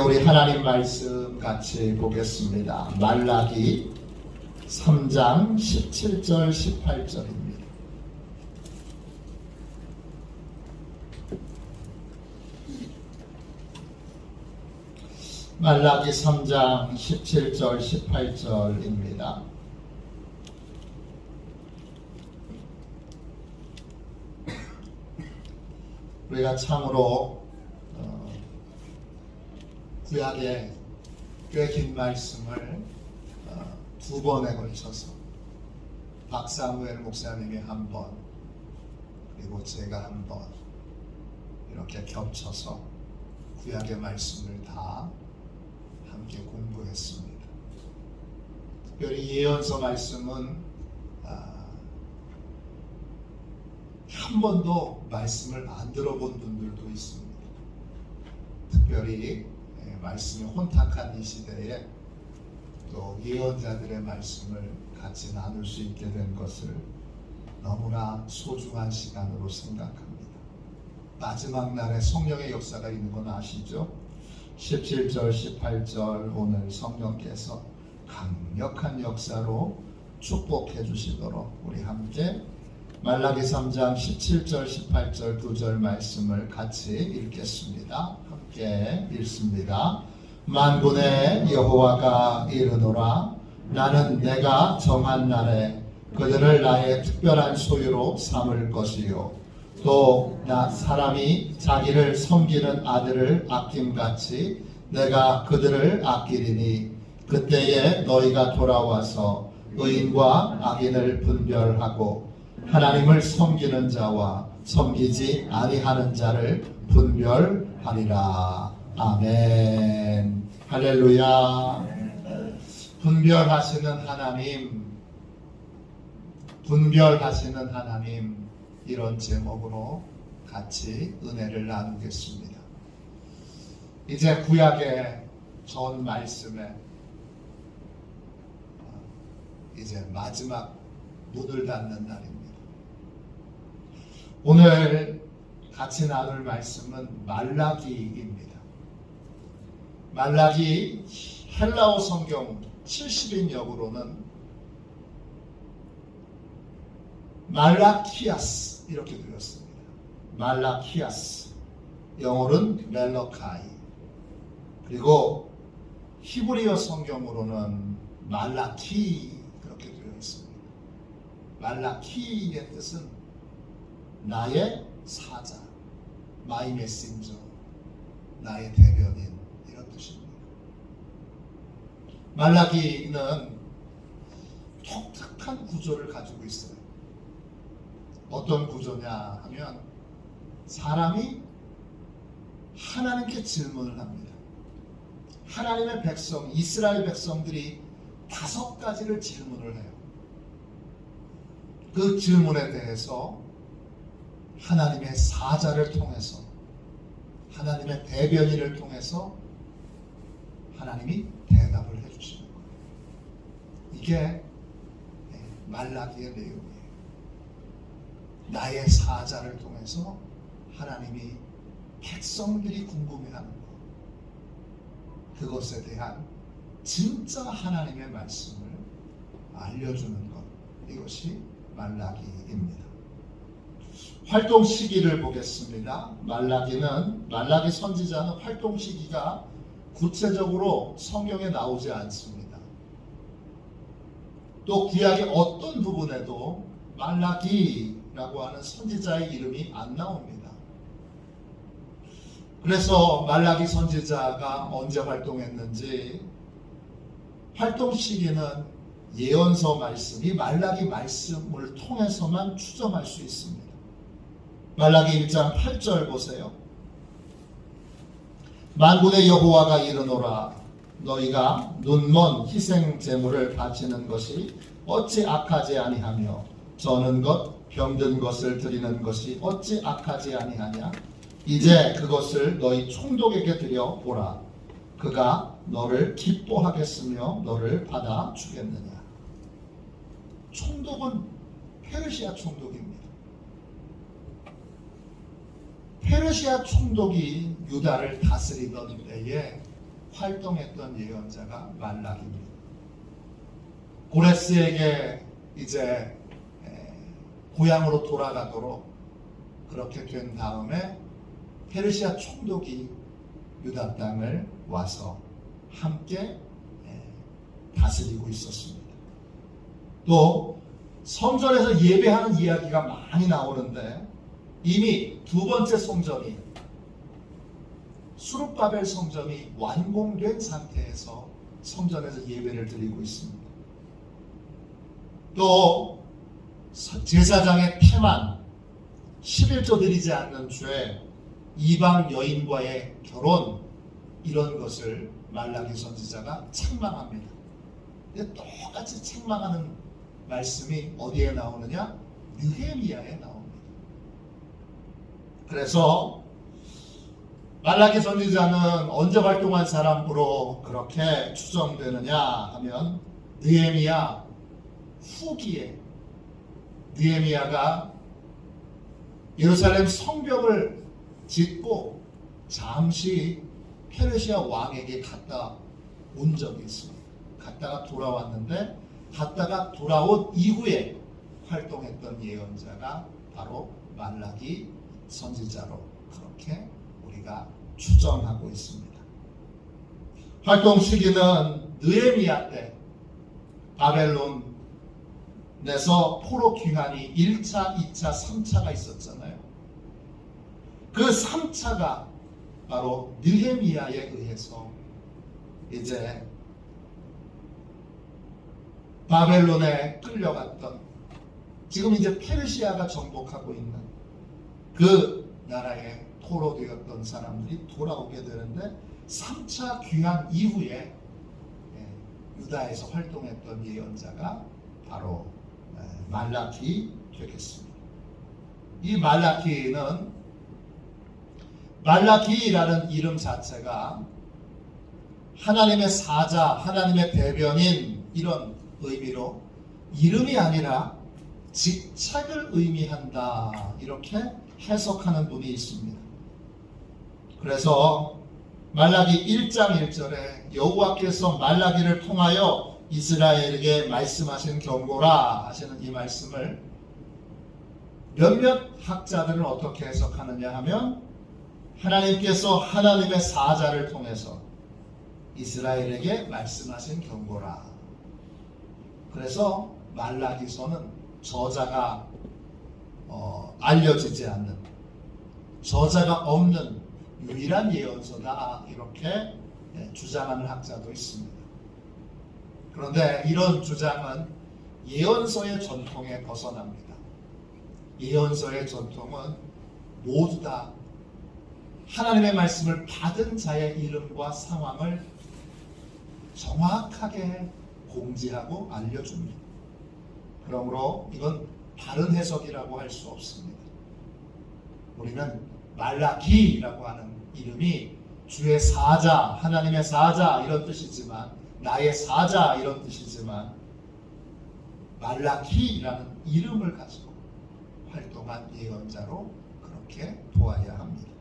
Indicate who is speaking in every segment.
Speaker 1: 우리 하나님 말씀 같이 보겠습니다. 말라기 3장 17절 18절입니다. 말라기 3장 17절 18절입니다. 우리가 참으로 구약의 꽤 긴 말씀을 두 번에 걸쳐서 박사무엘 목사님이 한 번, 그리고 제가 한 번 이렇게 겹쳐서 구약의 말씀을 다 함께 공부했습니다. 특별히 예언서 말씀은 한 번도 말씀을 안 들어본 분들도 있습니다. 특별히 말씀이 혼탁한 이 시대에 또 예언자들의 말씀을 같이 나눌 수 있게 된 것을 너무나 소중한 시간으로 생각합니다. 마지막 날에 성령의 역사가 있는 건 아시죠? 17절, 18절 오늘 성령께서 강력한 역사로 축복해 주시도록 우리 함께 말라기 3장 17절, 18절 두 절 말씀을 같이 읽겠습니다. 함께 읽습니다. 만군의 여호와가 이르노라. 나는 내가 정한 날에 그들을 나의 특별한 소유로 삼을 것이요 또 나 사람이 자기를 섬기는 아들을 아낌같이 내가 그들을 아끼리니 그때에 너희가 돌아와서 의인과 악인을 분별하고 하나님을 섬기는 자와 섬기지 아니하는 자를 분별하리라. 아멘. 할렐루야. 분별하시는 하나님, 이런 제목으로 같이 은혜를 나누겠습니다. 이제 구약의 전 말씀에 이제 마지막 문을 닫는 날입니다. 오늘 같이 나눌 말씀은 말라기입니다. 말라기 헬라어 성경 70인역으로는 말라키아스 이렇게 들렸습니다. 말라키아스, 영어로는 멜로카이, 그리고 히브리어 성경으로는 말라키 그렇게 되어 있습니다. 말라키의 뜻은 나의 사자, 마이 메신저, 나의 대변인 이런 뜻입니다. 말라기는 독특한 구조를 가지고 있어요. 어떤 구조냐 하면 사람이 하나님께 질문을 합니다. 하나님의 백성, 이스라엘 백성들이 5가지를 질문을 해요. 그 질문에 대해서 하나님의 사자를 통해서, 하나님의 대변인을 통해서 하나님이 대답을 해주시는 거예요. 이게 말라기의 내용이에요. 나의 사자를 통해서 하나님이 백성들이 궁금해하는 것, 그것에 대한 진짜 하나님의 말씀을 알려주는 것, 이것이 말라기입니다. 활동 시기를 보겠습니다. 말라기 선지자는 활동 시기가 구체적으로 성경에 나오지 않습니다. 또 구약의 어떤 부분에도 말라기라고 하는 선지자의 이름이 안 나옵니다. 그래서 말라기 선지자가 언제 활동했는지, 활동 시기는 예언서 말씀이 말라기 말씀을 통해서만 추정할 수 있습니다. 말라기 1장 8절 보세요. 만군의 여호와가 이르노라. 너희가 눈먼 희생 제물을 바치는 것이 어찌 악하지 아니하며 저는 것 병든 것을 드리는 것이 어찌 악하지 아니하냐. 이제 그것을 너희 총독에게 드려 보라. 그가 너를 기뻐하겠으며 너를 받아 주겠느냐. 총독은 페르시아 총독입니다. 페르시아 총독이 유다를 다스리던 때에 활동했던 예언자가 말라기입니다. 고레스에게 이제 고향으로 돌아가도록 그렇게 된 다음에 페르시아 총독이 유다 땅을 와서 함께 다스리고 있었습니다. 또 성전에서 예배하는 이야기가 많이 나오는데 이미 두 번째 성전이 수룹바벨 성전이 완공된 상태에서 성전에서 예배를 드리고 있습니다. 또 제사장의 태만, 11조 드리지 않는 죄, 이방 여인과의 결혼, 이런 것을 말라기 선지자가 책망합니다. 근데 똑같이 책망하는 말씀이 어디에 나오느냐? 느헤미야에 나옵니다. 그래서 말라기 선지자는 언제 활동한 사람으로 그렇게 추정되느냐 하면 느헤미야 후기에, 느헤미야가 예루살렘 성벽을 짓고 잠시 페르시아 왕에게 갔다 온 적이 있습니다. 갔다가 돌아왔는데 갔다가 돌아온 이후에 활동했던 예언자가 바로 말라기 선지자로 그렇게 우리가 추정하고 있습니다. 활동 시기는 느헤미야 때 바벨론에서 포로 귀환이 1차, 2차, 3차가 있었잖아요. 그 3차가 바로 느헤미야에 의해서 이제 바벨론에 끌려갔던, 지금 이제 페르시아가 정복하고 있는 그 나라에 포로되었던 사람들이 돌아오게 되는데 3차 귀환 이후에 유다에서 활동했던 예언자가 바로 말라기 되겠습니다. 이 말라기라는 이름 자체가 하나님의 사자, 하나님의 대변인, 이런 의미로 이름이 아니라 직책을 의미한다, 이렇게 해석하는 분이 있습니다. 그래서 말라기 1장 1절에 여호와께서 말라기를 통하여 이스라엘에게 말씀하신 경고라 하시는 이 말씀을 몇몇 학자들은 어떻게 해석하느냐 하면 하나님께서 하나님의 사자를 통해서 이스라엘에게 말씀하신 경고라. 그래서 말라기서는 저자가 알려지지 않는, 저자가 없는 유일한 예언서다, 이렇게 주장하는 학자도 있습니다. 그런데 이런 주장은 예언서의 전통에 벗어납니다. 예언서의 전통은 모두 다 하나님의 말씀을 받은 자의 이름과 상황을 정확하게 공지하고 알려줍니다. 그러므로 이건 다른 해석이라고 할 수 없습니다. 우리는 말라기라고 하는 이름이 주의 사자, 하나님의 사자 이런 뜻이지만, 나의 사자 이런 뜻이지만, 말라기라는 이름을 가지고 활동한 예언자로 그렇게 보아야 합니다.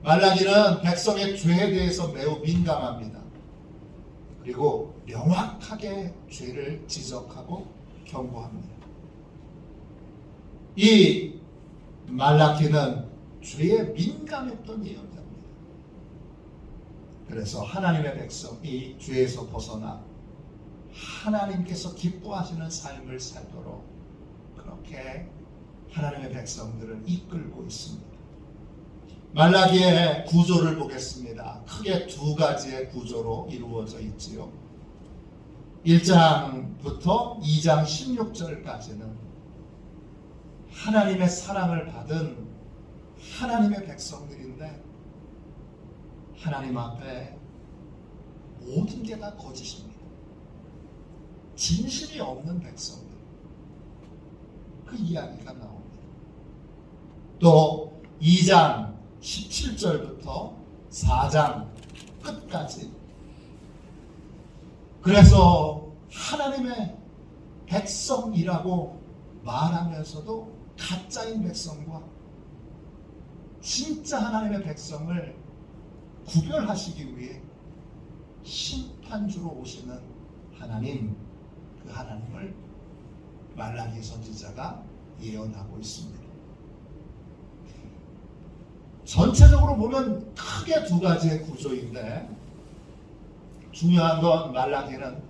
Speaker 1: 말라기는 백성의 죄에 대해서 매우 민감합니다. 그리고 명확하게 죄를 지적하고 경고합니다. 이 말라기는 죄에 민감했던 예언자입니다. 그래서 하나님의 백성이 죄에서 벗어나 하나님께서 기뻐하시는 삶을 살도록 그렇게 하나님의 백성들을 이끌고 있습니다. 말라기의 구조를 보겠습니다. 크게 두 가지의 구조로 이루어져 있지요. 1장부터 2장 16절까지는 하나님의 사랑을 받은 하나님의 백성들인데 하나님 앞에 모든 게 다 거짓입니다. 진실이 없는 백성들, 그 이야기가 나옵니다. 또 2장 17절부터 4장 끝까지, 그래서 하나님의 백성이라고 말하면서도 가짜인 백성과 진짜 하나님의 백성을 구별하시기 위해 심판주로 오시는 하나님, 그 하나님을 말라기 선지자가 예언하고 있습니다. 전체적으로 보면 크게 두 가지의 구조인데, 중요한 건 말라기는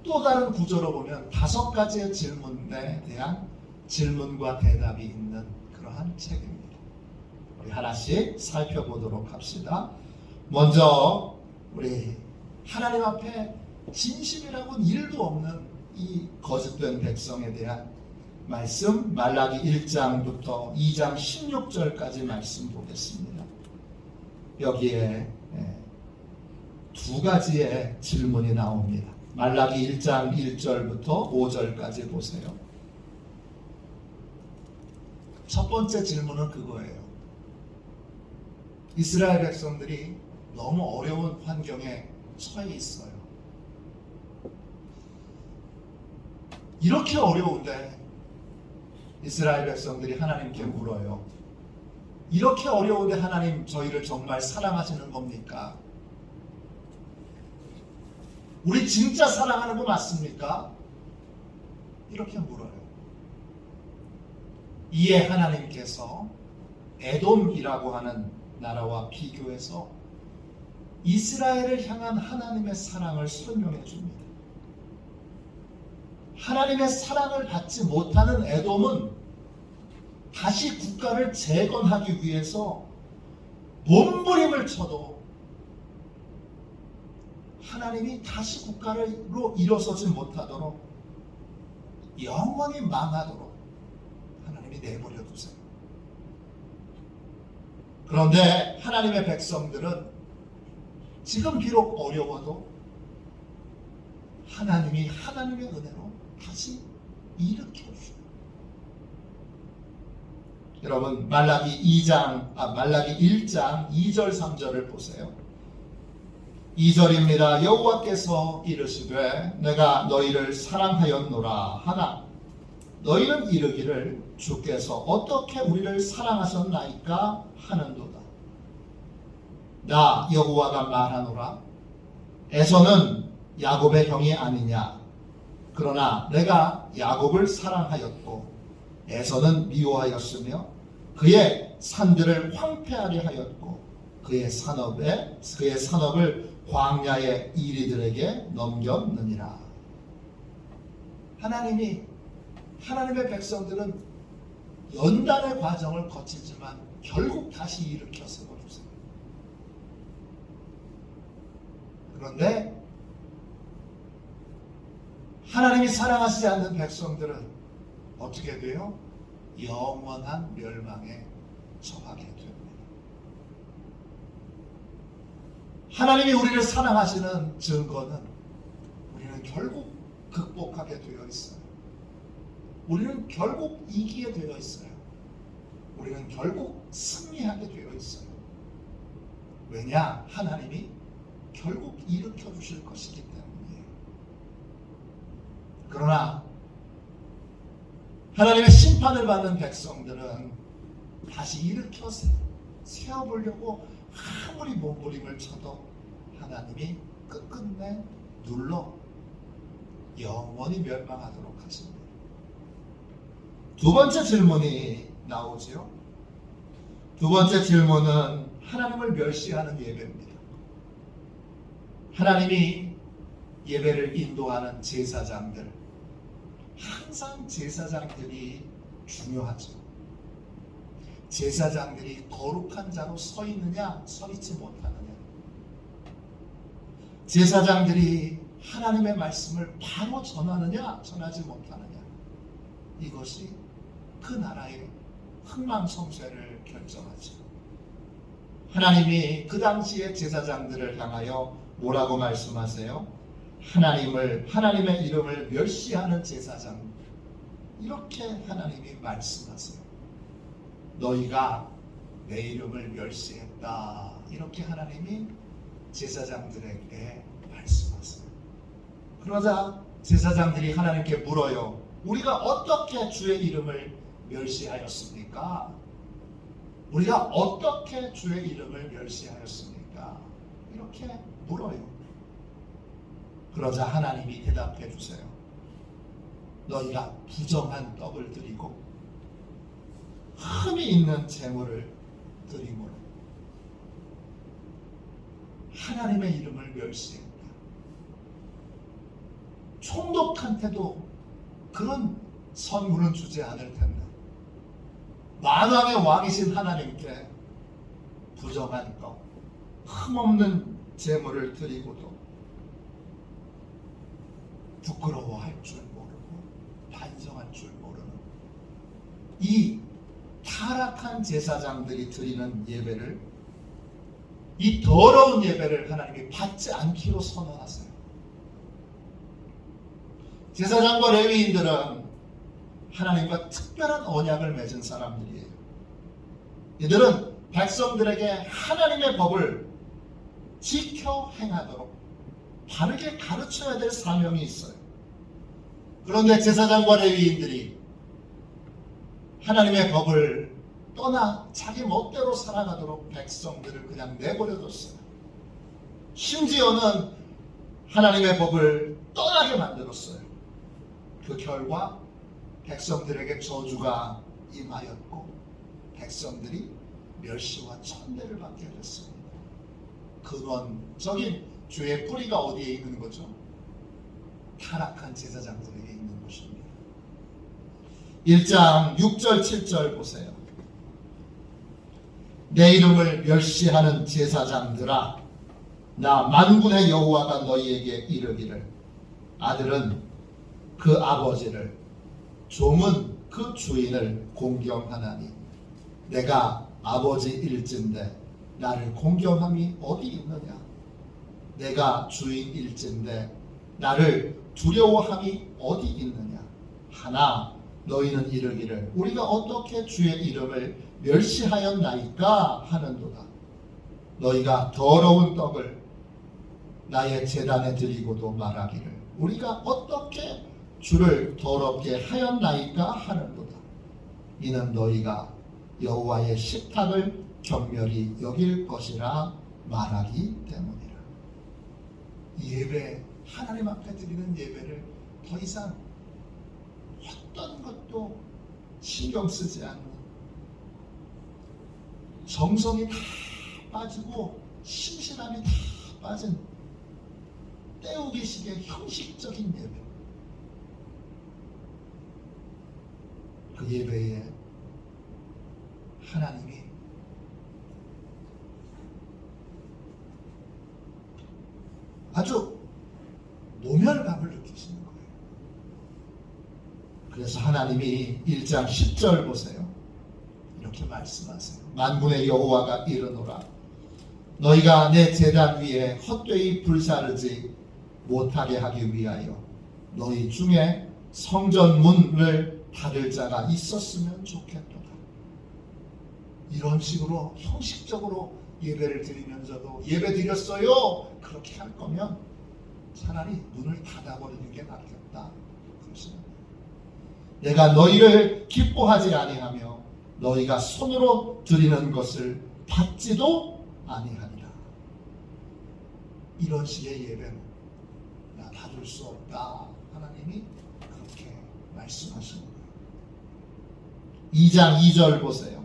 Speaker 1: 또 다른 구조로 보면 다섯 가지의 질문에 대한 질문과 대답이 있는 그러한 책입니다. 우리 하나씩 살펴보도록 합시다. 먼저 우리 하나님 앞에 진심이라고는 일도 없는 이 거짓된 백성에 대한 말씀, 말라기 1장부터 2장 16절까지 말씀 보겠습니다. 여기에 두 가지의 질문이 나옵니다. 말라기 1장 1절부터 5절까지 보세요. 첫 번째 질문은 그거예요. 이스라엘 백성들이 너무 어려운 환경에 처해 있어요. 이렇게 어려운데 이스라엘 백성들이 하나님께 물어요. 이렇게 어려운데 하나님 저희를 정말 사랑하시는 겁니까? 우리 진짜 사랑하는 거 맞습니까? 이렇게 물어요. 이에 하나님께서 에돔이라고 하는 나라와 비교해서 이스라엘을 향한 하나님의 사랑을 설명해 줍니다. 하나님의 사랑을 받지 못하는 에돔은 다시 국가를 재건하기 위해서 몸부림을 쳐도 하나님이 다시 국가로 일어서지 못하도록 영원히 망하도록 하나님이 내버려 두세요. 그런데 하나님의 백성들은 지금 비록 어려워도 하나님이 하나님의 은혜로 다시 일으켜주셔요. 여러분 말라기 1장 2절 3절을 보세요. 2절입니다. 여호와께서 이르시되 내가 너희를 사랑하였노라 하나 너희는 이르기를 주께서 어떻게 우리를 사랑하셨나이까 하는도다. 나 여호와가 말하노라 에서는 야곱의 형이 아니냐. 그러나 내가 야곱을 사랑하였고 에서는 미워하였으며 그의 산들을 황폐하게 하였고 그의 산업을 광야의 이리들에게 넘겼느니라. 하나님의 백성들은 연단의 과정을 거치지만 결국 다시 일으켜 세워주세요. 그런데 하나님이 사랑하시지 않는 백성들은 어떻게 돼요? 영원한 멸망에 처하게 됩니다. 하나님이 우리를 사랑하시는 증거는 우리는 결국 극복하게 되어 있어요. 우리는 결국 이기게 되어 있어요. 우리는 결국 승리하게 되어 있어요. 왜냐? 하나님이 결국 일으켜 주실 것이기 때문이에요. 그러나 하나님의 심판을 받는 백성들은 다시 일으켜 세워보려고 아무리 몸부림을 쳐도 하나님이 끝끝내 눌러 영원히 멸망하도록 하십니다. 두 번째 질문이 나오지요. 두 번째 질문은 하나님을 멸시하는 예배입니다. 하나님이 예배를 인도하는 제사장들, 항상 제사장들이 중요하죠. 제사장들이 거룩한 자로 서 있느냐, 서 있지 못하느냐. 제사장들이 하나님의 말씀을 바로 전하느냐, 전하지 못하느냐. 이것이 그 나라의 흥망성쇠를 결정하죠. 하나님이 그 당시의 제사장들을 향하여 뭐라고 말씀하세요? 하나님의 이름을 멸시하는 제사장, 이렇게 하나님이 말씀하세요. 너희가 내 이름을 멸시했다, 이렇게 하나님이 제사장들에게 말씀하세요. 그러자 제사장들이 하나님께 물어요. 우리가 어떻게 주의 이름을 멸시하였습니까? 우리가 어떻게 주의 이름을 멸시하였습니까? 이렇게 물어요. 그러자 하나님이 대답해 주세요. 너희가 부정한 떡을 드리고 흠이 있는 재물을 드림으로 하나님의 이름을 멸시했다. 총독한테도 그런 선물은 주지 않을 텐데 만왕의 왕이신 하나님께 부정한 떡, 흠없는 재물을 드리고도 부끄러워할 줄 모르고 반성할 줄 모르는 이 타락한 제사장들이 드리는 예배를, 이 더러운 예배를 하나님이 받지 않기로 선언하세요. 제사장과 레위인들은 하나님과 특별한 언약을 맺은 사람들이에요. 이들은 백성들에게 하나님의 법을 지켜 행하도록 바르게 가르쳐야 될 사명이 있어요. 그런데 제사장과 레위인들이 하나님의 법을 떠나 자기 멋대로 살아가도록 백성들을 그냥 내버려뒀어요. 심지어는 하나님의 법을 떠나게 만들었어요. 그 결과 백성들에게 저주가 임하였고 백성들이 멸시와 천대를 받게 됐습니다. 근원적인 죄의 뿌리가 어디에 있는 거죠? 타락한 제사장들에게 있는 것입니다. 1장 6절 7절 보세요. 내 이름을 멸시하는 제사장들아, 나 만군의 여호와가 너희에게 이르기를 아들은 그 아버지를, 종은 그 주인을 공경하나니 내가 아버지일진데 나를 공경함이 어디 있느냐? 내가 주인일진데 나를 두려워함이 어디 있느냐? 하나 너희는 이르기를 우리가 어떻게 주의 이름을 멸시하였나이까 하는도다. 너희가 더러운 떡을 나의 제단에 드리고도 말하기를 우리가 어떻게 주를 더럽게 하였나이까 하는도다. 이는 너희가 여호와의 식탁을 경멸히 여길 것이라 말하기 때문이라. 예배, 하나님 앞에 드리는 예배를 더 이상 어떤 것도 신경 쓰지 않는, 정성이 다 빠지고 신실함이 다 빠진 때우기식의 형식적인 예배, 그 예배에 하나님이 아주 모멸감을 느끼시는 거예요. 그래서 하나님이 1장 10절 보세요. 이렇게 말씀하세요. 만군의 여호와가 이르노라 너희가 내 제단 위에 헛되이 불사르지 못하게 하기 위하여 너희 중에 성전 문을 닫을 자가 있었으면 좋겠도다. 이런 식으로 형식적으로 예배를 드리면서도 예배 드렸어요 그렇게 할 거면 차라리 문을 닫아버리는 게 낫겠다. 그러시는 거예요. 내가 너희를 기뻐하지 아니하며 너희가 손으로 드리는 것을 받지도 아니하리라. 이런 식의 예배는 나 받을 수 없다. 하나님이 그렇게 말씀하시는 거예요. 2장 2절 보세요.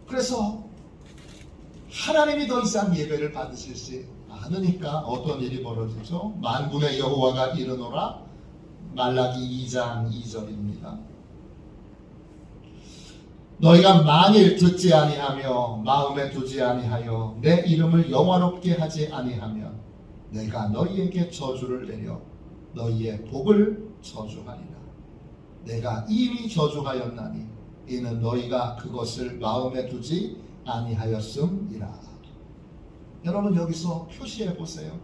Speaker 1: 그래서 하나님이 더 이상 예배를 받으시지 않으니까 어떤 일이 벌어지죠? 만군의 여호와가 이르노라 말라기 2장 2절입니다. 너희가 만일 듣지 아니하며 마음에 두지 아니하여 내 이름을 영화롭게 하지 아니하면 내가 너희에게 저주를 내려 너희의 복을 저주하리라. 내가 이미 저주하였나니 이는 너희가 그것을 마음에 두지 아니하였음이라. 여러분 여기서 표시해 보세요.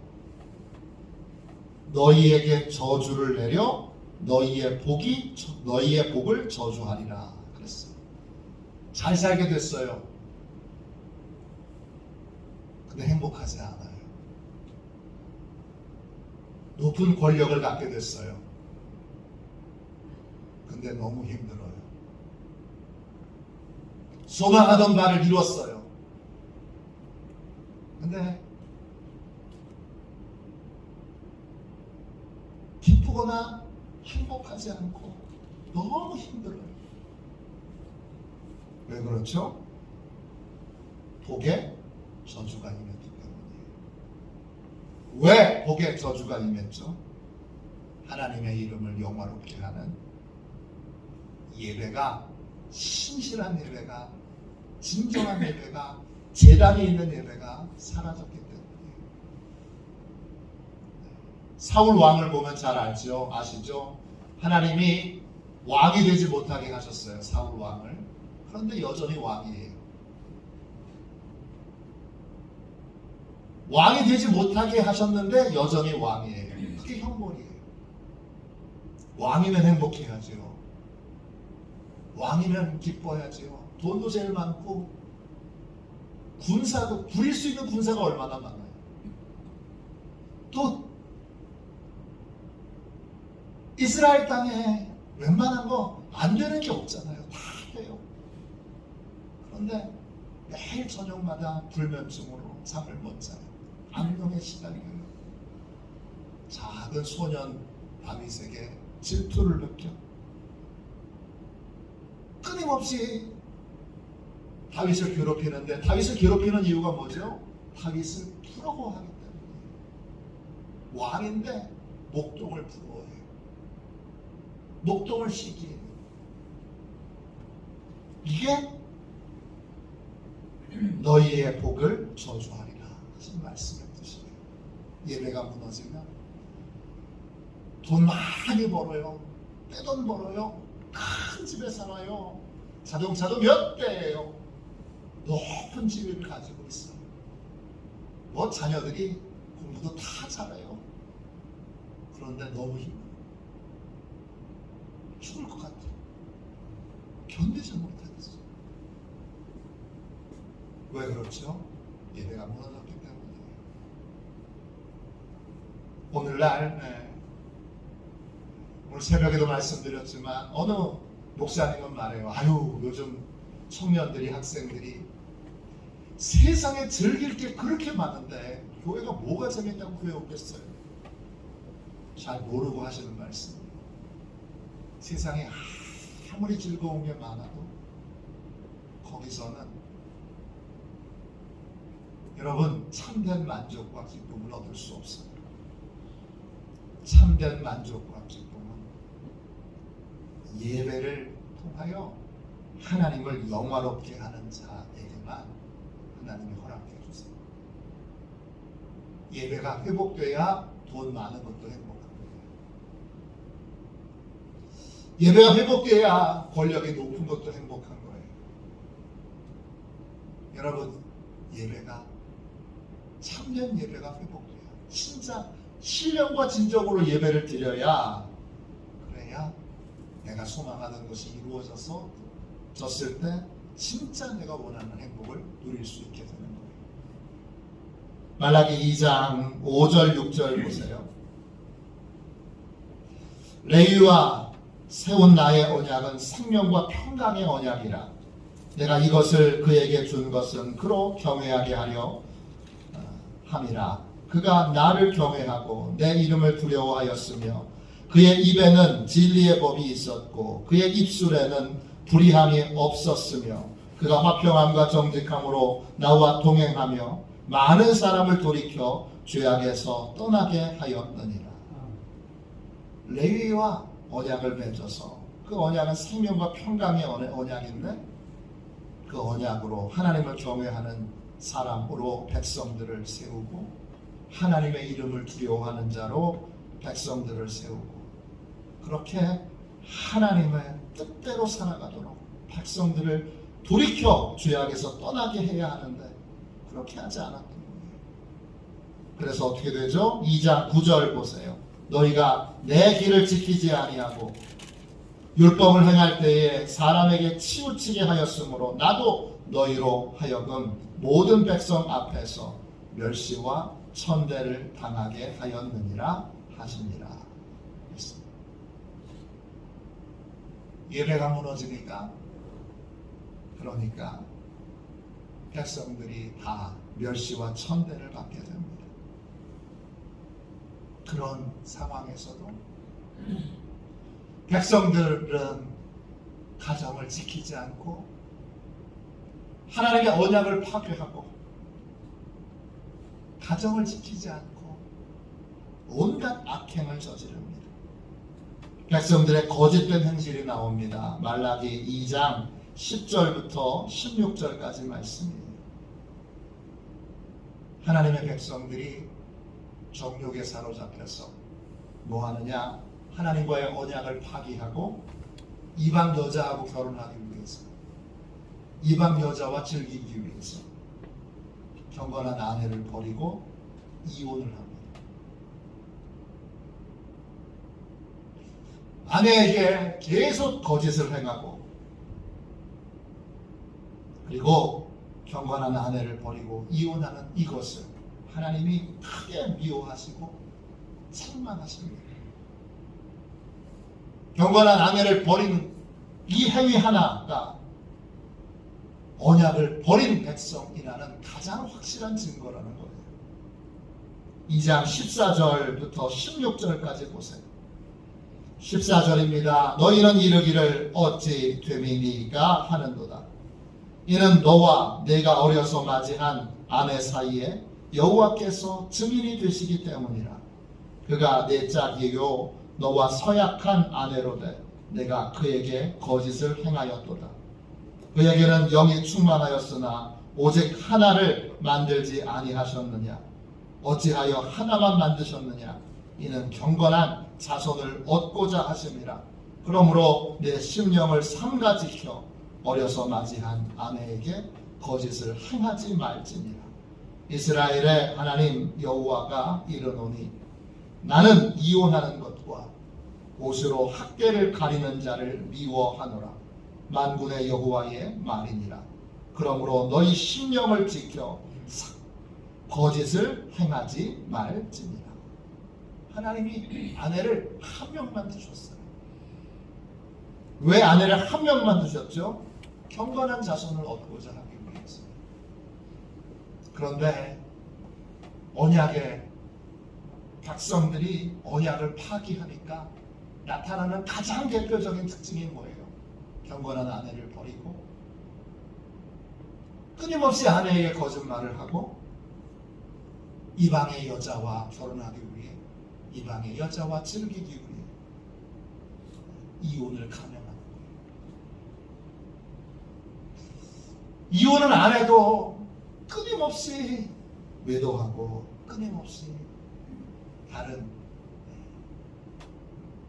Speaker 1: 너희에게 저주를 내려 너희의 복을 저주하리라 그랬어요. 잘 살게 됐어요. 근데 행복하지 않아요. 높은 권력을 갖게 됐어요. 근데 너무 힘들어요. 소망하던 바를 이뤘어요. 근데 그러나 행복하지 않고 너무 힘들어요. 왜 그렇죠? 복에 저주가 임했기 때문이에요. 왜 복에 저주가 임했죠? 하나님의 이름을 영화롭게 하는 예배가, 신실한 예배가, 진정한 예배가, 제단이 있는 예배가 사라졌기 때문이에요. 사울 왕을 보면 잘 알죠? 아시죠? 하나님이 왕이 되지 못하게 하셨어요. 사울 왕을. 그런데 여전히 왕이에요. 왕이 되지 못하게 하셨는데 여전히 왕이에요. 그게 형벌이에요. 왕이면 행복해야죠. 왕이면 기뻐야죠. 돈도 제일 많고 군사도, 부릴 수 있는 군사가 얼마나 많아요. 또 이스라엘 땅에 웬만한 거 안 되는 게 없잖아요. 다 돼요. 그런데 매일 저녁마다 불면증으로 잠을 못 자요. 악령에 시달려요. 작은 소년 다윗에게 질투를 느껴 끊임없이 다윗을 괴롭히는데, 다윗을 괴롭히는 이유가 뭐죠? 다윗을 부러워하기 때문에. 왕인데 목동을 부러워해요. 목동을 시기해요. 이게 너희의 복을 저주하리라 하신 말씀의 뜻이에요. 예배가 무너지면 돈 많이 벌어요. 떼돈 벌어요. 큰 집에 살아요. 자동차도 몇 대예요. 높은 지위를 가지고 있어요. 뭐 자녀들이 공부도 다 잘해요. 그런데 너무 힘들어요. 죽을 것 같아요. 견디지 못하겠어요. 왜 그렇죠? 예배가 무너졌기 때문이에요. 오늘날 오늘 새벽에도 말씀드렸지만 어느 목사님은 말해요. 아유, 요즘 청년들이, 학생들이 세상에 즐길 게 그렇게 많은데 교회가 뭐가 재밌다고 교회 오겠어요? 잘 모르고 하시는 말씀이에요. 세상에 아무리 즐거운 게 많아도 거기서는 여러분 참된 만족과 기쁨을 얻을 수 없어요. 참된 만족과 기쁨은 예배를 통하여 하나님을 영화롭게 하는 자에게만 하나님이 허락해 주세요. 예배가 회복돼야 돈 많은 것도 행복한 거예요. 예배가 회복돼야 권력이 높은 것도 행복한 거예요. 여러분, 예배가, 참된 예배가 회복돼야, 진짜 신령과 진정으로 예배를 드려야, 그래야 내가 소망하는 것이 이루어졌을 때 진짜 내가 원하는 행복을 누릴 수 있게 되는 거예요. 말라기 2장 5절 6절 보세요. 레위와 세운 나의 언약은 생명과 평강의 언약이라. 내가 이것을 그에게 준 것은 그로 경외하게 하려 함이라. 그가 나를 경외하고 내 이름을 두려워하였으며 그의 입에는 진리의 법이 있었고 그의 입술에는 불의함이 없었으며 그가 화평함과 정직함으로 나와 동행하며 많은 사람을 돌이켜 죄악에서 떠나게 하였느니라. 레위와 언약을 맺어서, 그 언약은 생명과 평강의 언약인데 그 언약으로 하나님을 경외하는 사람으로 백성들을 세우고 하나님의 이름을 두려워하는 자로 백성들을 세우고, 그렇게 하나님의 뜻대로 살아가도록 백성들을 돌이켜 죄악에서 떠나게 해야 하는데 그렇게 하지 않았던 거예요. 그래서 어떻게 되죠? 2장 9절 보세요. 너희가 내 길을 지키지 아니하고 율법을 행할 때에 사람에게 치우치게 하였으므로 나도 너희로 하여금 모든 백성 앞에서 멸시와 천대를 당하게 하였느니라 하시니라. 예배가 무너지니까, 그러니까 백성들이 다 멸시와 천대를 받게 됩니다. 그런 상황에서도 백성들은 가정을 지키지 않고 하나님의 언약을 파괴하고 가정을 지키지 않고 온갖 악행을 저지릅니다. 백성들의 거짓된 행실이 나옵니다. 말라기 2장 10절부터 16절까지 말씀이에요. 하나님의 백성들이 정욕에 사로잡혀서 뭐 하느냐? 하나님과의 언약을 파기하고 이방 여자하고 결혼하기 위해서, 이방 여자와 즐기기 위해서 경건한 아내를 버리고 이혼을 합니다. 아내에게 계속 거짓을 행하고 그리고 경건한 아내를 버리고 이혼하는 이것을 하나님이 크게 미워하시고 책망하십니다. 경건한 아내를 버리는 이 행위 하나가 언약을 버린 백성이라는 가장 확실한 증거라는 거예요. 2장 14절부터 16절까지 보세요. 14절입니다. 너희는 이르기를 어찌 됨이니까 하는도다. 이는 너와 내가 어려서 맞이한 아내 사이에 여호와께서 증인이 되시기 때문이라. 그가 내 짝이요 너와 서약한 아내로되 내가 그에게 거짓을 행하였도다. 그에게는 영이 충만하였으나 오직 하나를 만들지 아니하셨느냐? 어찌하여 하나만 만드셨느냐? 이는 경건한 자손을 얻고자 하심이라. 그러므로 내 심령을 삼가 지켜 어려서 맞이한 아내에게 거짓을 행하지 말지니라. 이스라엘의 하나님 여호와가 이르노니 나는 이혼하는 것과 옷으로 학대를 가리는 자를 미워하노라. 만군의 여호와의 말이니라. 그러므로 너희 심령을 지켜 거짓을 행하지 말지니라. 하나님이 아내를 한 명만 두셨어요. 왜 아내를 한 명만 두셨죠? 경건한 자손을 얻고자 하기 위해서. 그런데 언약의 백성들이 언약을 파기하니까 나타나는 가장 대표적인 특징이 뭐예요? 경건한 아내를 버리고 끊임없이 아내에게 거짓말을 하고 이방의 여자와 결혼하기 위해, 이방의 여자와 즐기기 위해 이혼을 감행하는 거예요. 이혼은 안 해도 끊임없이 외도하고 끊임없이 다른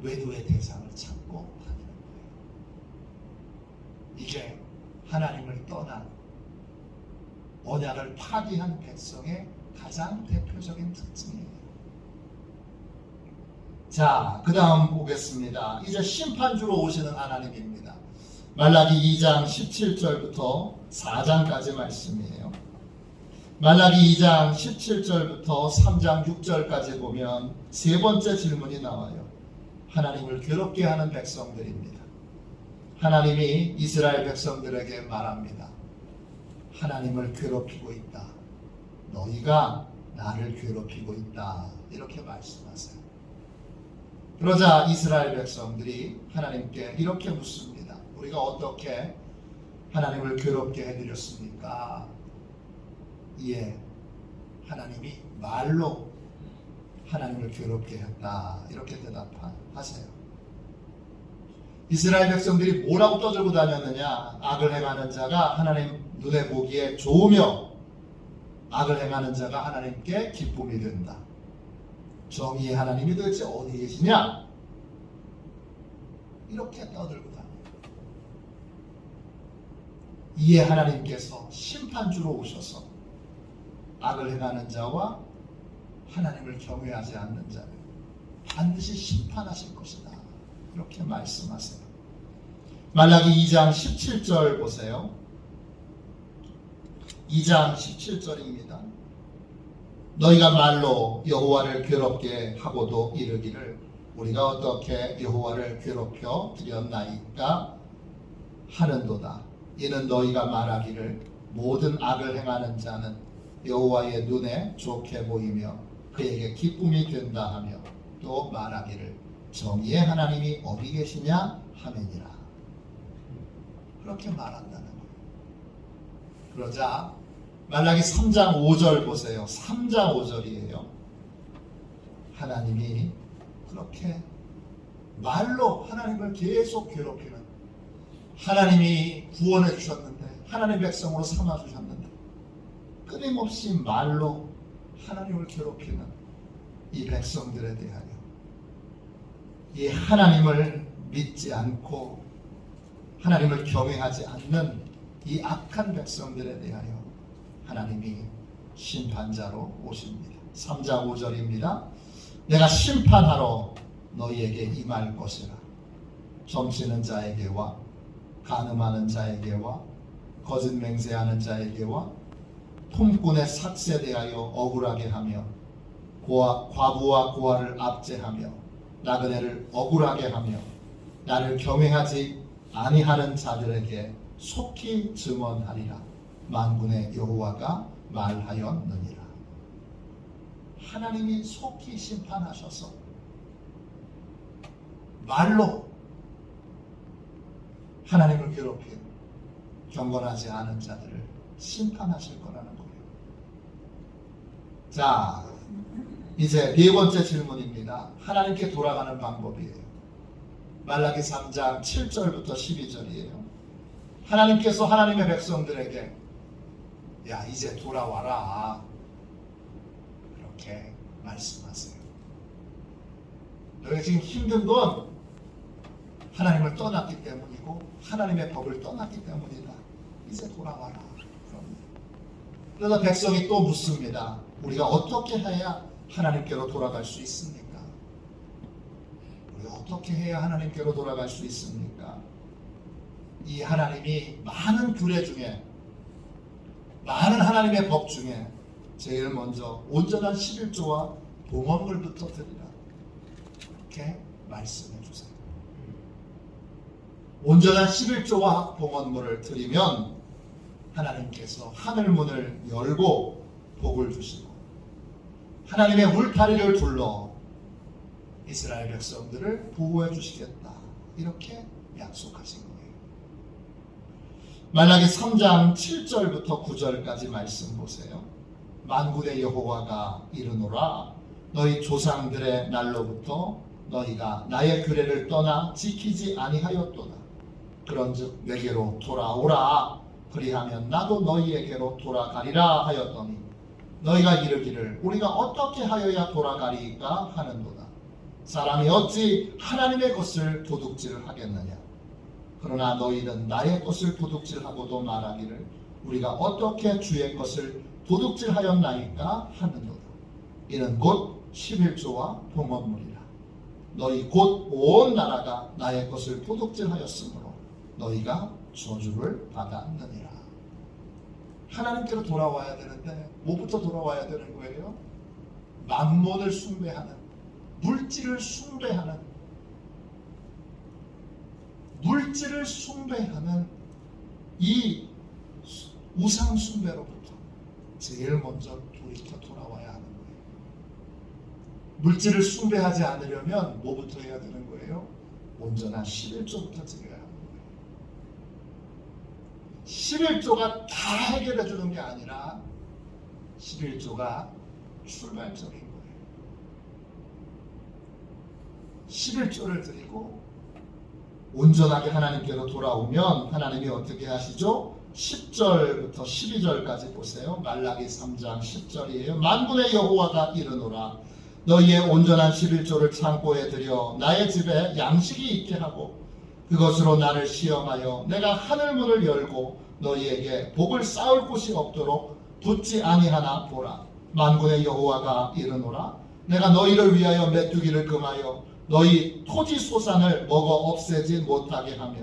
Speaker 1: 외도의 대상을 찾고 다니는 거예요. 이게 하나님을 떠난 언약을 파기한 백성의 가장 대표적인 특징이에요. 자, 그 다음 보겠습니다. 이제 심판주로 오시는 하나님입니다. 말라기 2장 17절부터 4장까지 말씀이에요. 말라기 2장 17절부터 3장 6절까지 보면 세 번째 질문이 나와요. 하나님을 괴롭게 하는 백성들입니다. 하나님이 이스라엘 백성들에게 말합니다. 하나님을 괴롭히고 있다. 너희가 나를 괴롭히고 있다. 이렇게 말씀하세요. 그러자 이스라엘 백성들이 하나님께 이렇게 묻습니다. 우리가 어떻게 하나님을 괴롭게 해드렸습니까? 이에 하나님이 말로 하나님을 괴롭게 했다. 이렇게 대답하세요. 이스라엘 백성들이 뭐라고 떠들고 다녔느냐? 악을 행하는 자가 하나님 눈에 보기에 좋으며 악을 행하는 자가 하나님께 기쁨이 된다. 정의의 하나님이 도대체 어디 계시냐? 이렇게 떠들고 다닙니다. 이에 하나님께서 심판주로 오셔서 악을 행하는 자와 하나님을 경외하지 않는 자를 반드시 심판하실 것이다. 이렇게 말씀하세요. 말라기 2장 17절 보세요. 2장 17절입니다. 너희가 말로 여호와를 괴롭게 하고도 이르기를 우리가 어떻게 여호와를 괴롭혀 드렸나이까 하는도다. 이는 너희가 말하기를 모든 악을 행하는 자는 여호와의 눈에 좋게 보이며 그에게 기쁨이 된다 하며 또 말하기를 정의의 하나님이 어디 계시냐 하매니라. 그렇게 말한다는 거예요. 그러자 말라기 3장 5절 보세요. 3장 5절이에요. 하나님이 그렇게 말로 하나님을 계속 괴롭히는, 하나님이 구원해 주셨는데, 하나님의 백성으로 삼아 주셨는데 끊임없이 말로 하나님을 괴롭히는 이 백성들에 대하여, 이 하나님을 믿지 않고 하나님을 경외하지 않는 이 악한 백성들에 대하여 하나님이 심판자로 오십니다. 3장 5절입니다. 내가 심판하러 너희에게 임할 것이라. 점치는 자에게와 간음하는 자에게와 거짓 맹세하는 자에게와 통꾼의 삭스에 대하여 억울하게 하며 과부와 고아를 압제하며 나그네를 억울하게 하며 나를 경외하지 아니하는 자들에게 속히 증언하리라. 만군의 여호와가 말하였느니라. 하나님이 속히 심판하셔서 말로 하나님을 괴롭힌 경건하지 않은 자들을 심판하실 거라는 거예요. 자, 이제 네 번째 질문입니다. 하나님께 돌아가는 방법이에요. 말라기 3장 7절부터 12절이에요. 하나님께서 하나님의 백성들에게 야, 이제 돌아와라, 그렇게 말씀하세요. 너희가 지금 힘든 건 하나님을 떠났기 때문이고 하나님의 법을 떠났기 때문이다. 이제 돌아와라. 그러자 백성이 또 묻습니다. 우리가 어떻게 해야 하나님께로 돌아갈 수 있습니까? 우리가 어떻게 해야 하나님께로 돌아갈 수 있습니까? 이 하나님이 많은 규례 중에, 많은 하나님의 법 중에 제일 먼저 온전한 11조와 봉헌물부터 드리라, 이렇게 말씀해 주세요. 온전한 11조와 봉헌물을 드리면 하나님께서 하늘문을 열고 복을 주시고 하나님의 울타리를 둘러 이스라엘 백성들을 보호해 주시겠다, 이렇게 약속하신 거예요. 말라기 3장 7절부터 9절까지 말씀 보세요. 만군의 여호와가 이르노라. 너희 조상들의 날로부터 너희가 나의 규례를 떠나 지키지 아니하였도다. 그런즉 내게로 돌아오라. 그리하면 나도 너희에게로 돌아가리라 하였더니 너희가 이르기를 우리가 어떻게 하여야 돌아가리까 하는도다. 사람이 어찌 하나님의 것을 도둑질을 하겠느냐. 그러나 너희는 나의 것을 도둑질하고도 말하기를 우리가 어떻게 주의 것을 도둑질하였나이까 하는도다. 이는 곧 11조와 봉헌물이라. 너희 곧 온 나라가 나의 것을 도둑질하였으므로 너희가 저주를 받았느니라. 하나님께로 돌아와야 되는데 뭐부터 돌아와야 되는 거예요? 만몬을 숭배하는, 물질을 숭배하는 이 우상 숭배로부터 제일 먼저 돌아와야 하는 거예요. 물질을 숭배하지 않으려면 뭐부터 해야 되는 거예요? 온전한 11조부터 드려야 하는 거예요. 11조가 다 해결해 주는 게 아니라 11조가 출발점인 거예요. 11조를 드리고 온전하게 하나님께로 돌아오면 하나님이 어떻게 하시죠? 10절부터 12절까지 보세요. 말라기 3장 10절이에요. 만군의 여호와가 이르노라. 너희의 온전한 11조를 창고에 들여 나의 집에 양식이 있게 하고 그것으로 나를 시험하여 내가 하늘문을 열고 너희에게 복을 쌓을 곳이 없도록 돋지 아니하나 보라. 만군의 여호와가 이르노라. 내가 너희를 위하여 메뚜기를 금하여 너희 토지 소산을 먹어 없애지 못하게 하며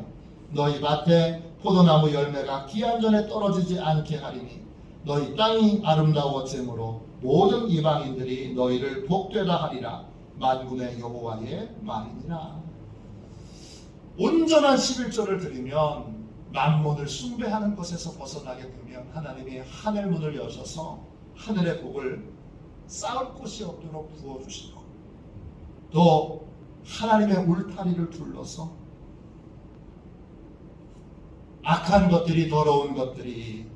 Speaker 1: 너희 밭에 포도나무 열매가 기한 전에 떨어지지 않게 하리니 너희 땅이 아름다워짐으로 모든 이방인들이 너희를 복되다 하리라. 만군의 여호와의 말이니라. 온전한 11조를 드리면 만몬을 숭배하는 것에서 벗어나게 되면 하나님이 하늘문을 여셔서 하늘의 복을 쌓을 곳이 없도록 부어주시고 또 하나님의 울타리를 둘러서 악한 것들이, 더러운 것들이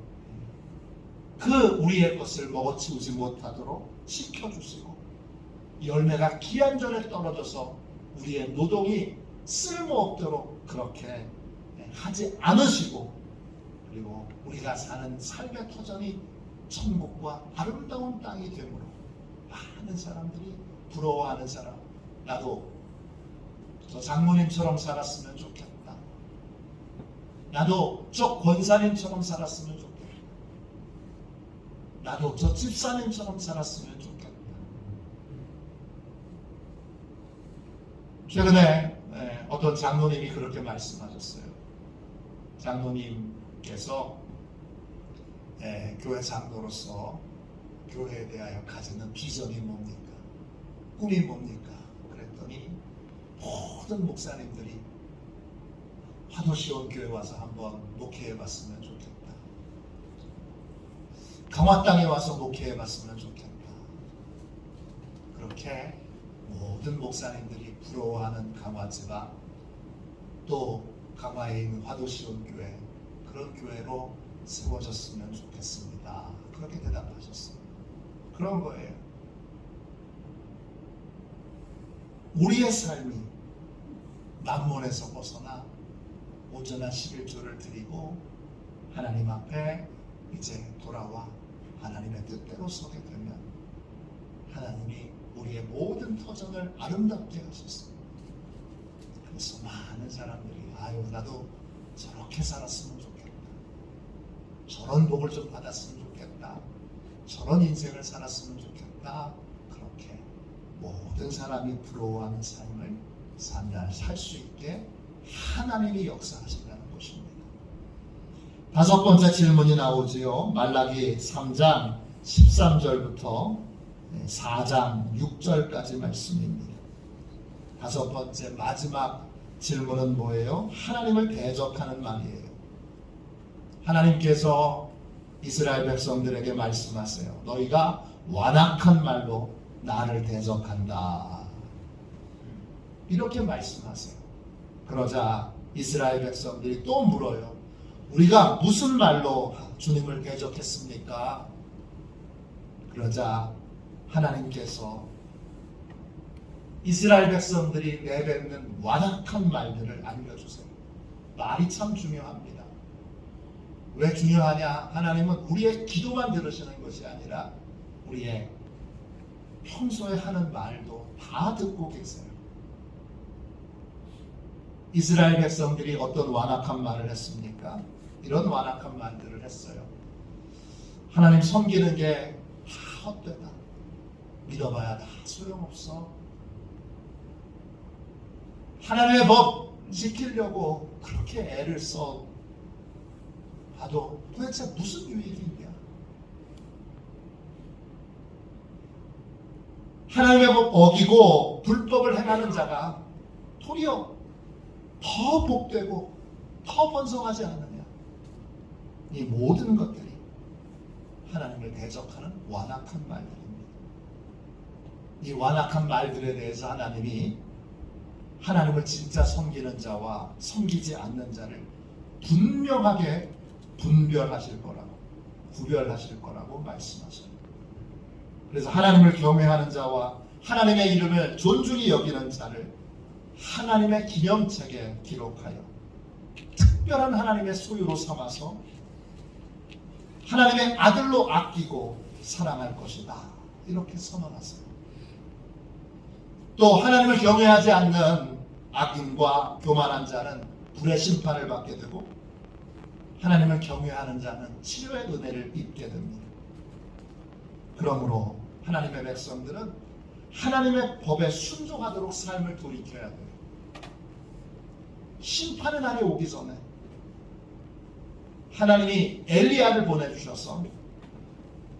Speaker 1: 그 우리의 것을 먹어치우지 못하도록 지켜주시고, 열매가 기한 전에 떨어져서 우리의 노동이 쓸모없도록 그렇게 하지 않으시고, 그리고 우리가 사는 삶의 터전이 천국과 아름다운 땅이 되므로 많은 사람들이 부러워하는 사람, 나도 저 장모님처럼 살았으면 좋겠다, 나도 저 권사님처럼 살았으면 좋겠다, 나도 저 집사님처럼 살았으면 좋겠다. 최근에 어떤 장로님이 그렇게 말씀하셨어요. 장로님께서 교회 장로로서 교회에 대하여 가지는 비전이 뭡니까? 꿈이 뭡니까? 그랬더니 모든 목사님들이 화도시온 교회 와서 한번 목회해봤으면 좋겠다, 강화 땅에 와서 목회해봤으면 좋겠다. 그렇게 모든 목사님들이 부러워하는 강화지가 또 강화에 있는 화도시온 교회, 그런 교회로 세워졌으면 좋겠습니다. 그렇게 대답하셨어요. 그런 거예요. 우리의 삶이 만몬에서 벗어나 온전한 11조를 드리고 하나님 앞에 이제 돌아와 하나님의 뜻대로 서게 되면 하나님이 우리의 모든 터전을 아름답게 하셨습니다. 그래서 많은 사람들이 아유, 나도 저렇게 살았으면 좋겠다, 저런 복을 좀 받았으면 좋겠다, 저런 인생을 살았으면 좋겠다, 그렇게 모든 사람이 부러워하는 삶을 살 수 있게 하나님이 역사하신다는 것입니다. 다섯 번째 질문이 나오지요. 말라기 3장 13절부터 4장 6절까지 말씀입니다. 다섯 번째 마지막 질문은 뭐예요? 하나님을 대적하는 말이에요. 하나님께서 이스라엘 백성들에게 말씀하세요. 너희가 완악한 말로 나를 대적한다, 이렇게 말씀하세요. 그러자 이스라엘 백성들이 또 물어요. 우리가 무슨 말로 주님을 대적했습니까? 그러자 하나님께서 이스라엘 백성들이 내뱉는 완악한 말들을 알려주세요. 말이 참 중요합니다. 왜 중요하냐? 하나님은 우리의 기도만 들으시는 것이 아니라 우리의 평소에 하는 말도 다 듣고 계세요. 이스라엘 백성들이 어떤 완악한 말을 했습니까? 이런 완악한 말들을 했어요. 하나님 섬기는 게 다 헛되다, 믿어봐야 다 소용없어, 하나님의 법 지키려고 그렇게 애를 써 봐도 도대체 무슨 유익이 있냐, 하나님의 법 어기고 불법을 행하는 자가 도리어 더 복되고 더 번성하지 않느냐. 이 모든 것들이 하나님을 대적하는 완악한 말들입니다. 이 완악한 말들에 대해서 하나님이 하나님을 진짜 섬기는 자와 섬기지 않는 자를 분명하게 분별하실 거라고, 구별하실 거라고 말씀하셔요. 그래서 하나님을 경외하는 자와 하나님의 이름을 존중히 여기는 자를 하나님의 기념책에 기록하여 특별한 하나님의 소유로 삼아서 하나님의 아들로 아끼고 사랑할 것이다, 이렇게 선언하세요. 또 하나님을 경외하지 않는 악인과 교만한 자는 불의 심판을 받게 되고 하나님을 경외하는 자는 치료의 은혜를 입게 됩니다. 그러므로 하나님의 백성들은 하나님의 법에 순종하도록 삶을 돌이켜야 돼요. 심판의 날이 오기 전에 하나님이 엘리야를 보내주셔서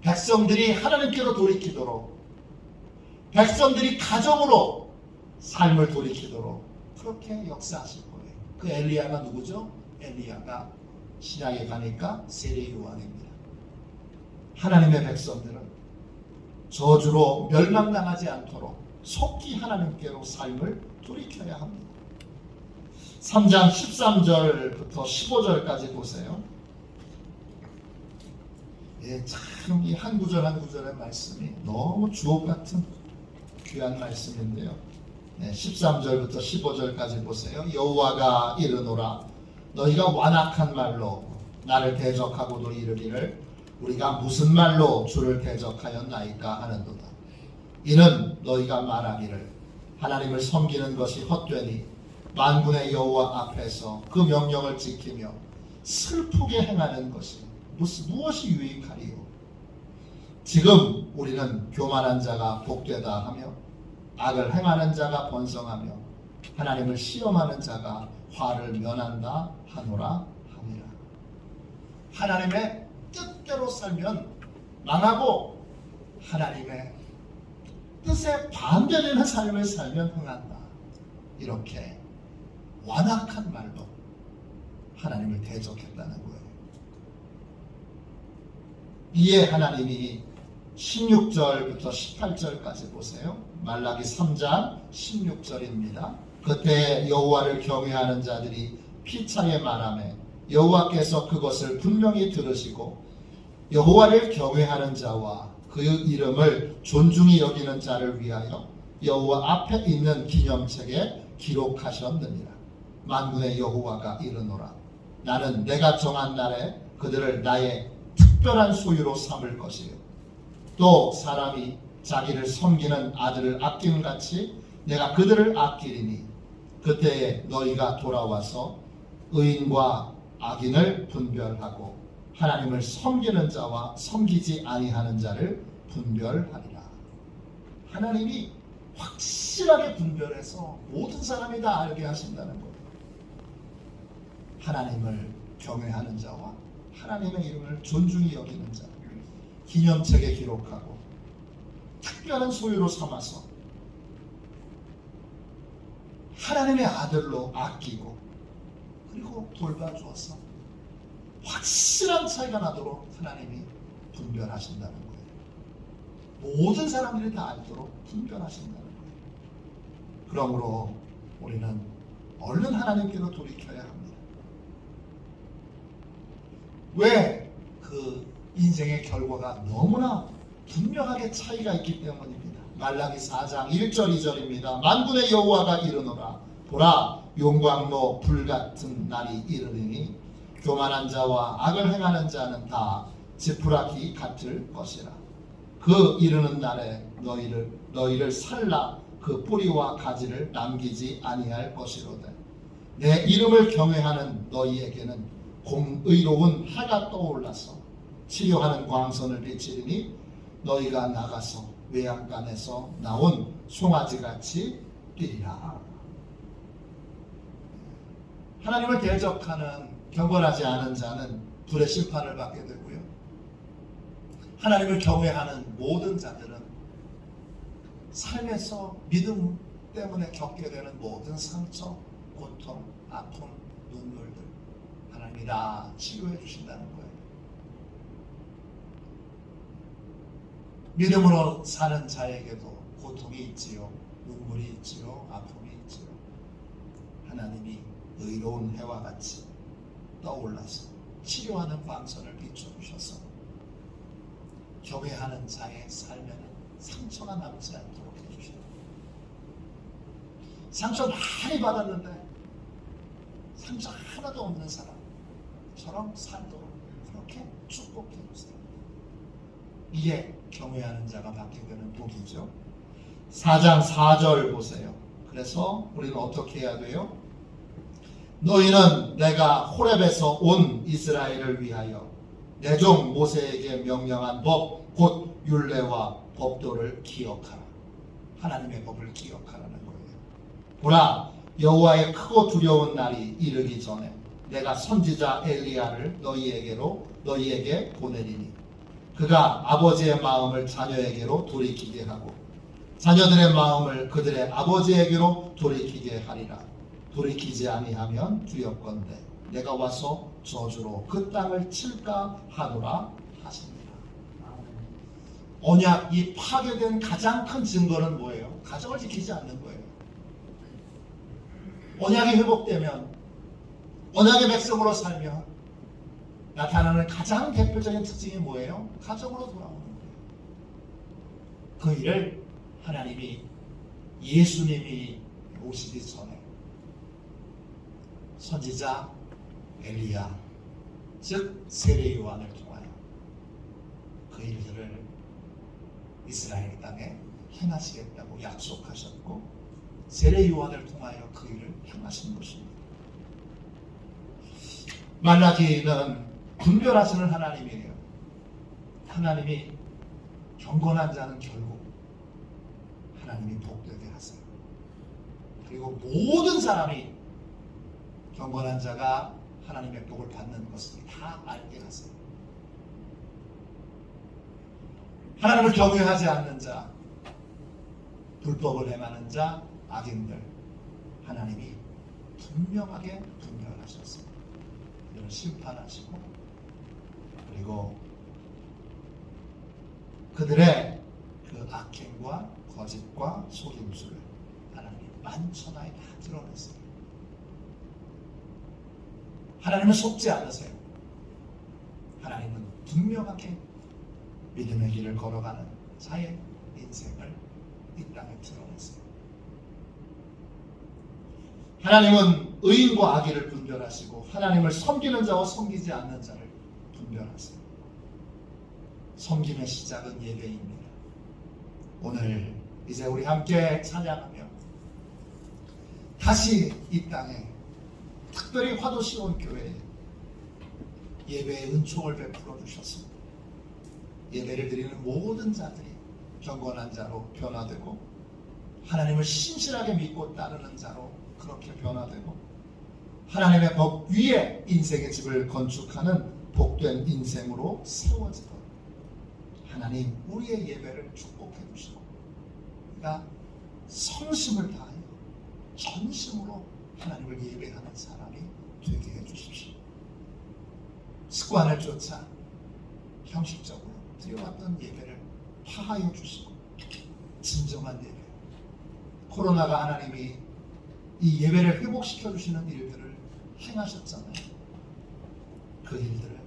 Speaker 1: 백성들이 하나님께로 돌이키도록, 백성들이 가정으로 삶을 돌이키도록 그렇게 역사하실 거예요. 그 엘리야가 누구죠? 엘리야가 신약에 가니까 세례 요한입니다. 하나님의 백성들은 저주로 멸망당하지 않도록 속히 하나님께로 삶을 돌이켜야 합니다. 3장 13절부터 15절까지 보세요. 참 이 한 구절 한 구절의 말씀이 너무 주옥 같은 귀한 말씀인데요. 13절부터 15절까지 보세요. 여호와가 이르노라 너희가 완악한 말로 나를 대적하고도 이르기를 우리가 무슨 말로 주를 대적하였나이까 하는도다. 이는 너희가 말하기를 하나님을 섬기는 것이 헛되니 만군의 여호와 앞에서 그 명령을 지키며 슬프게 행하는 것이 무엇이 유익하리요. 지금 우리는 교만한 자가 복되다 하며 악을 행하는 자가 번성하며 하나님을 시험하는 자가 화를 면한다 하노라 하니라. 하나님의 뜻대로 살면 망하고 하나님의 뜻에 반대되는 삶을 살면 흥한다. 이렇게 완악한 말로 하나님을 대적했다는 거예요. 이에 하나님이 16절부터 18절까지 보세요. 말라기 3장 16절입니다. 그때 여호와를 경외하는 자들이 피차에 말하매 여호와께서 그것을 분명히 들으시고 여호와를 경외하는 자와 그 이름을 존중히 여기는 자를 위하여 여호와 앞에 있는 기념책에 기록하셨느니라. 만군의 여호와가 이르노라 나는 내가 정한 날에 그들을 나의 특별한 소유로 삼을 것이요 또 사람이 자기를 섬기는 아들을 아끼는 같이 내가 그들을 아끼리니 그때에 너희가 돌아와서 의인과 악인을 분별하고 하나님을 섬기는 자와 섬기지 아니하는 자를 분별하리라. 하나님이 확실하게 분별해서 모든 사람이 다 알게 하신다는 거예요. 하나님을 경외하는 자와 하나님의 이름을 존중히 여기는 자, 기념책에 기록하고 특별한 소유로 삼아서 하나님의 아들로 아끼고 그리고 돌봐주어서 확실한 차이가 나도록 하나님이 분별하신다는 거예요. 모든 사람들이 다 알도록 분별하신다는 거예요. 그러므로 우리는 얼른 하나님께로 돌이켜야 합니다. 왜? 그 인생의 결과가 너무나 분명하게 차이가 있기 때문입니다. 말라기 4장 1절 2절입니다. 만군의 여호와가 이르노라 보라 용광로 불같은 날이 이르리니 교만한 자와 악을 행하는 자는 다 지푸라기 같을 것이라. 그 이르는 날에 너희를 살라 그 뿌리와 가지를 남기지 아니할 것이로되 내 이름을 경외하는 너희에게는 공의로운 해가 떠올라서 치료하는 광선을 비치리니 너희가 나가서 외양간에서 나온 송아지같이 뛰리라. 하나님을 대적하는 경건하지 않은 자는 불의 심판을 받게 되고요. 하나님을 경외하는 모든 자들은 삶에서 믿음 때문에 겪게 되는 모든 상처, 고통, 아픔, 눈물들 하나님이 다 치료해 주신다는 거예요. 믿음으로 사는 자에게도 고통이 있지요, 눈물이 있지요, 아픔이 있지요. 하나님이 의로운 해와 같이 떠올라서 치료하는 광선을 비춰주셔서 경외하는 자의 삶에는 상처가 남지 않도록 해주셔요. 상처 많이 받았는데 상처 하나도 없는 사람처럼 살도록 그렇게 축복해 주세요. 이게 경외하는 자가 받게 되는 복이죠. 4장 4절 보세요. 그래서 우리는 어떻게 해야 돼요? 너희는 내가 호렙에서 온 이스라엘을 위하여 내 종 모세에게 명령한 법 곧 율례와 법도를 기억하라. 하나님의 법을 기억하라는 거예요. 보라 여호와의 크고 두려운 날이 이르기 전에 내가 선지자 엘리야를 너희에게 보내리니 그가 아버지의 마음을 자녀에게로 돌이키게 하고 자녀들의 마음을 그들의 아버지에게로 돌이키게 하리라. 돌이키지 아니하면 두렵건대 내가 와서 저주로 그 땅을 칠까 하노라 하십니다. 언약이 파괴된 가장 큰 증거는 뭐예요? 가정을 지키지 않는 거예요. 언약이 회복되면, 언약의 백성으로 살면 나타나는 가장 대표적인 특징이 뭐예요? 가정으로 돌아오는 거예요. 그 일을 하나님이, 예수님이 오시기 전에 선지자 엘리야, 즉 세례 요한을 통하여 그 일들을 이스라엘 땅에 행하시겠다고 약속하셨고, 세례 요한을 통하여 그 일을 행하신 것입니다. 말라기는 분별하시는 하나님이에요. 하나님이 경건한 자는 결국 하나님이 복되게 하세요. 그리고 모든 사람이 경건한 자가 하나님의 복을 받는 것을 다 알게 하세요. 하나님을 경외하지 않는 자, 불법을 행하는 자, 악인들, 하나님이 분명하게 분별하셨습니다. 이를 심판하시고, 그리고 그들의 그 악행과 거짓과 속임수를 하나님이 만천하에 다 드러냈어요. 하나님은 속지 않으세요. 하나님은 분명하게 믿음의 길을 걸어가는 자의 인생을 이 땅에 드러냈어요. 하나님은 의인과 악의를 분별하시고, 하나님을 섬기는 자와 섬기지 않는 자를 분별하세요. 섬김의 시작은 예배입니다. 오늘 이제 우리 함께 찬양하며 다시 이 땅에, 특별히 화도시온 교회에 예배의 은총을 베풀어 주셨습니다. 예배를 드리는 모든 자들이 경건한 자로 변화되고, 하나님을 신실하게 믿고 따르는 자로 그렇게 변화되고, 하나님의 법 위에 인생의 집을 건축하는 복된 인생으로 세워지도록 하나님 우리의 예배를 축복해 주시고, 우리가 성심을 다하여 전심으로 하나님을 예배하는 사람이 되게 해 주십시오. 습관을 쫓아 형식적으로 드려왔던 예배를 파하여 주시고, 진정한 예배, 코로나가 하나님이 이 예배를 회복시켜 주시는 일들을 행하셨잖아요. 그 일들을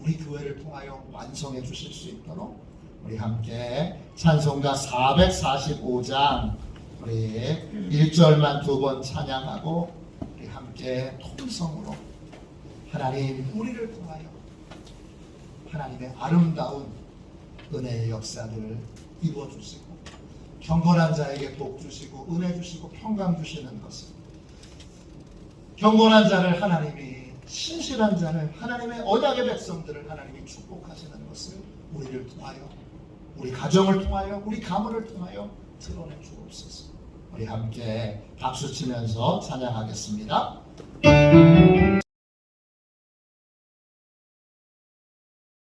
Speaker 1: 우리 교회를 통하여 완성해 주실 수 있도록 우리 함께 찬송가 445장 우리 1절만 2번 찬양하고, 우리 함께 통성으로 하나님 우리를 통하여 하나님의 아름다운 은혜의 역사들을 이루어주시고, 경건한 자에게 복 주시고 은혜 주시고 평강 주시는 것을, 경건한 자를 하나님이, 신실한 자를, 하나님의 언약의 백성들을 하나님이 축복하시는 것을 우리를 통하여, 우리 가정을 통하여, 우리 가문을 통하여 드러내 주옵소서. 우리 함께 박수 치면서 찬양하겠습니다.